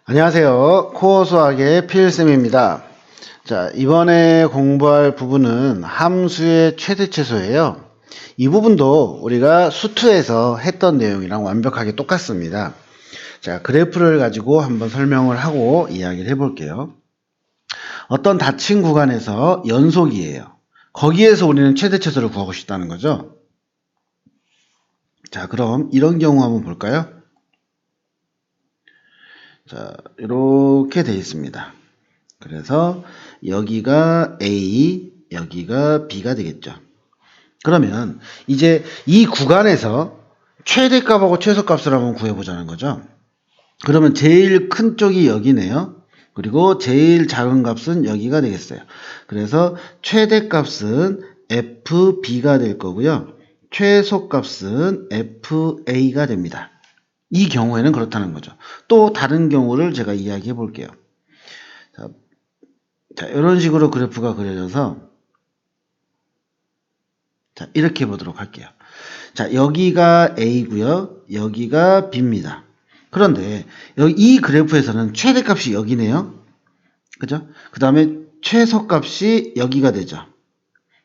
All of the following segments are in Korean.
안녕하세요. 코어 수학의 필쌤입니다. 자, 이번에 공부할 부분은 함수의 최대최소예요. 이 부분도 우리가 수투에서 했던 내용이랑 완벽하게 똑같습니다. 자, 그래프를 가지고 한번 설명을 하고 이야기를 해볼게요. 어떤 닫힌 구간에서 연속이에요. 거기에서 우리는 최대최소를 구하고 싶다는 거죠. 자, 그럼 이런 경우 한번 볼까요? 자, 이렇게 되어 있습니다. 그래서 여기가 A, 여기가 B가 되겠죠. 그러면 이제 이 구간에서 최대값하고 최소값을 한번 구해보자는 거죠. 그러면 제일 큰 쪽이 여기네요. 그리고 제일 작은 값은 여기가 되겠어요. 그래서 최대값은 FB가 될 거고요. 최소값은 FA가 됩니다. 이 경우에는 그렇다는 거죠. 또 다른 경우를 제가 이야기해 볼게요. 자, 이런 식으로 그래프가 그려져서 자, 이렇게 보도록 할게요. 자, 여기가 A고요. 여기가 B입니다. 그런데 여기 이 그래프에서는 최대값이 여기네요. 그죠? 그 다음에 최소값이 여기가 되죠.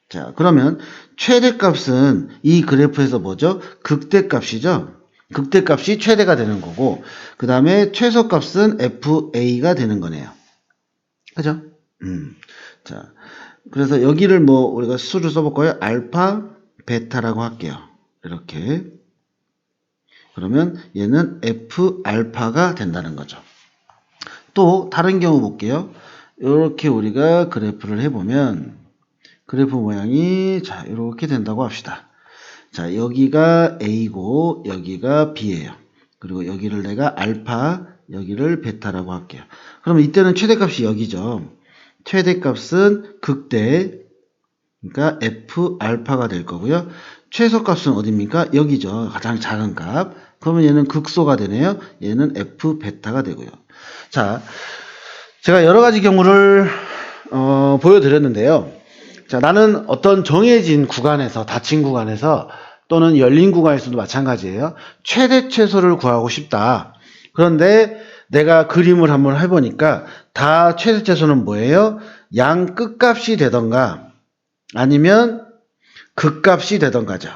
자, 그러면 최대값은 이 그래프에서 뭐죠? 극대값이죠. 극대값이 최대가 되는 거고, 그 다음에 최소값은 FA가 되는 거네요. 그죠? 자, 그래서 여기를 뭐 우리가 수를 써볼까요? 알파, 베타라고 할게요. 이렇게. 그러면 얘는 F 알파가 된다는 거죠. 또 다른 경우 볼게요. 이렇게 우리가 그래프를 해보면 그래프 모양이 자 이렇게 된다고 합시다. 자, 여기가 A고 여기가 B예요. 그리고 여기를 내가 알파, 여기를 베타라고 할게요. 그러면 이때는 최대값이 여기죠. 최대값은 극대, 그러니까 F 알파가 될 거고요. 최소값은 어디입니까? 여기죠. 가장 작은 값. 그러면 얘는 극소가 되네요. 얘는 F 베타가 되고요. 자, 제가 여러 가지 경우를 보여드렸는데요. 자, 나는 어떤 정해진 구간에서, 닫힌 구간에서 또는 열린 구간에서도 마찬가지예요. 최대 최소를 구하고 싶다. 그런데 내가 그림을 한번 해보니까 다 최대 최소는 뭐예요? 양 끝값이 되던가 아니면 극값이 되던가죠.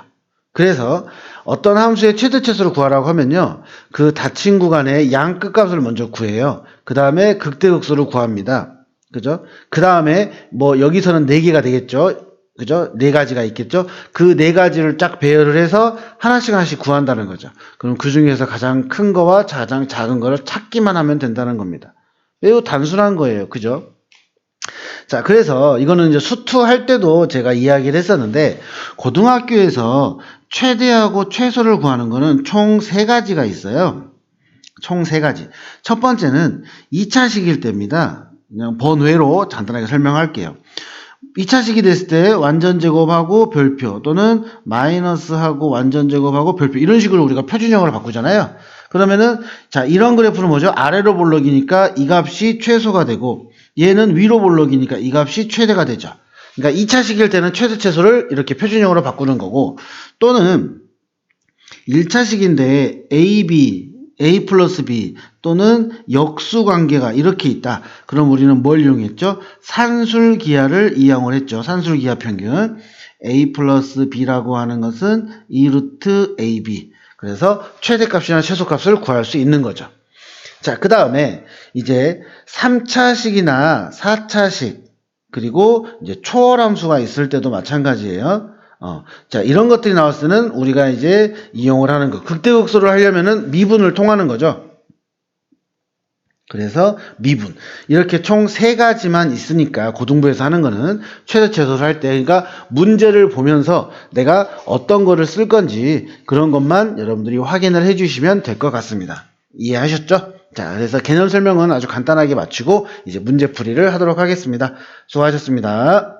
그래서 어떤 함수의 최대 최소를 구하라고 하면요. 그 닫힌 구간의 양 끝값을 먼저 구해요. 그 다음에 극대극소를 구합니다. 그죠? 그 다음에 뭐 여기서는 4개가 되겠죠. 그죠? 4가지가 있겠죠. 그 4가지를 쫙 배열을 해서 하나씩 구한다는 거죠. 그럼 그 중에서 가장 큰 거와 가장 작은 거를 찾기만 하면 된다는 겁니다. 매우 단순한 거예요. 그죠? 자, 그래서 이거는 이제 수투할 때도 제가 이야기를 했었는데, 고등학교에서 최대하고 최소를 구하는 거는 총 3가지가 있어요. 총 3가지. 첫 번째는 2차식일 때입니다. 그냥 번외로 간단하게 설명할게요. 2차식이 됐을 때 완전 제곱하고 별표 또는 마이너스하고 완전 제곱하고 별표 이런 식으로 우리가 표준형으로 바꾸잖아요. 그러면은 자, 이런 그래프는 뭐죠? 아래로 볼록이니까 이 값이 최소가 되고 얘는 위로 볼록이니까 이 값이 최대가 되죠. 그러니까 2차식일 때는 최대 최소를 이렇게 표준형으로 바꾸는 거고, 또는 1차식인데 A 플러스 B 또는 역수 관계가 이렇게 있다. 그럼 우리는 뭘 이용했죠? 산술기하를 이용을 했죠. 산술기하 평균. A 플러스 B라고 하는 것은 2루트 AB. 그래서 최대값이나 최소값을 구할 수 있는 거죠. 자, 그 다음에 이제 3차식이나 4차식 그리고 이제 초월함수가 있을 때도 마찬가지예요. 자, 이런 것들이 나왔을 때는 우리가 이제 이용을 하는 거. 극대극소를 하려면은 미분을 통하는 거죠. 그래서 미분. 이렇게 총 3가지만 있으니까 고등부에서 하는 거는 최대 최소를 할 때, 그러니까 문제를 보면서 내가 어떤 거를 쓸 건지 그런 것만 여러분들이 확인을 해 주시면 될 것 같습니다. 이해하셨죠? 자, 그래서 개념 설명은 아주 간단하게 마치고 이제 문제 풀이를 하도록 하겠습니다. 수고하셨습니다.